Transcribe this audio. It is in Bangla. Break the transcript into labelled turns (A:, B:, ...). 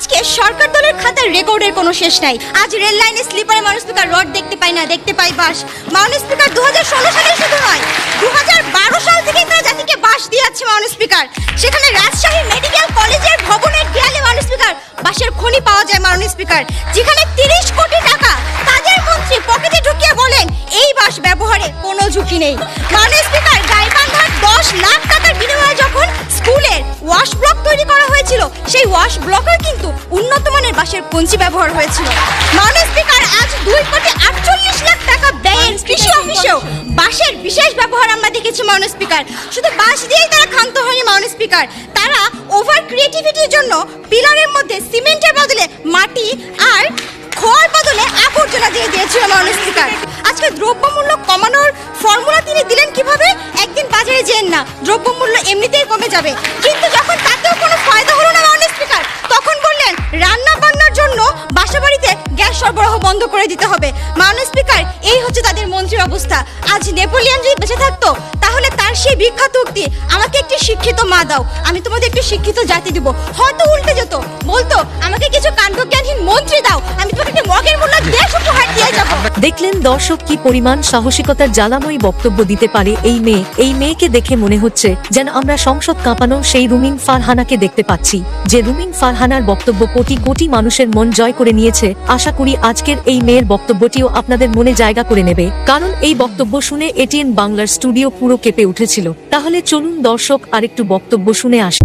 A: আজকে সরকার দলের খাতার রেকর্ডের কোনো শেষ নাই। আজ রেল লাইনে স্লিপারে মাউন্ট স্পিকার রড দেখতে পাই না, দেখতে পাই বাস। মাউন্ট স্পিকার 2016 সালে শুধু নয়, 2012 সাল থেকে তারা জাতিকে বাস দিয়ে যাচ্ছে মাউন্ট স্পিকার। সেখানে রাজশাহী মেডিকেল কলেজের ভবনের দেয়ালে মাউন্ট স্পিকার বাসের খনি পাওয়া যায় মাউন্ট স্পিকার, যেখানে 30 কোটি টাকা তাদের মন্ত্রী পকেটে ঢুকিয়ে বলেন এই বাস ব্যবহারে কোনো ঝুঁকি নেই। মাউন্ট স্পিকার গাইবান্ধার 10 লাখ টাকার বিনিময়ে যখন স্কুলের ওয়াশ ব্লক তৈরি করা হয়েছিল, সেই ওয়াশ ব্লকের কিন্তু উন্নত মানের বাসের কঞ্চি ব্যবহার হয়েছিল। মাউন্ট স্পিকার আজ 2 কোটি 48 লাখ টাকা ব্যয়ে কৃষি অফিসেও বাসের বিশেষ ব্যবহার আমরা দেখেছি মাউন্ট স্পিকার। শুধু বাস দিয়েই তারা ক্ষান্ত হয়নি মাউন্ট স্পিকার, তারা ওভার ক্রিয়েটিভিটির জন্য পিলারের মধ্যে সিমেন্টের বদলে মাটি আর খোয়ার বদলে আবর্জনা দিয়ে দিয়েছিল মাউন্ট স্পিকার। আজকে দ্রব্যমূল্য কমানোর ফর্মুলা তিনি দিলেন কিভাবে? একদিন বাজারে যেন না, দ্রব্যমূল্য এমনিতেই কমে যাবে, কিন্তু যখন তাতেও কোনো ফায়দা হলো না মাউন্ট স্পিকার, তখন বললেন রান্না বান্নার জন্য বাসাবাড়িতে গ্যাস সরবরাহ বন্ধ করে দিতে হবে। মাউন্ট স্পিকার, এই হচ্ছে তাদের মন্ত্রীর অবস্থা। আজ নেপোলিয়ন যদি বেঁচে থাকতো তাহলে তার সেই বিখ্যাত উক্তি, আমাকে একটি শিক্ষিত মা দাও, আমি তোমাদের একটি শিক্ষিত জাতি দিব, হয়তো উল্টে যেত, বলতো আমাকে কিছু কাণ্ডজ্ঞানহীন মন্ত্রী দাও, আমি তোমাকে একটি মগের মূল্য দেশ উপহার দিয়ে যাব।
B: দেখলেন দর্শক কি পরিমাণ সাহসিকতার জ্বালাময়ী বক্তব্য দিতে পারে এই মেয়ে। এই মেয়েকে দেখে মনে হচ্ছে যেন আমরা সংসদ কাঁপানো সেই রুমিন ফারহানাকে দেখতে পাচ্ছি, যে রুমিন ফারহানার বক্তব্য কোটি কোটি মানুষের মন জয় করে নিয়েছে। আশা করি আজকের এই মেয়ের বক্তব্যটিও আপনাদের মনে জায়গা করে নেবে, কারণ এই বক্তব্য শুনে এটিএন বাংলার স্টুডিও পুরো কেঁপে উঠেছিল। তাহলে চলুন দর্শক আরেকটু বক্তব্য শুনে আসি।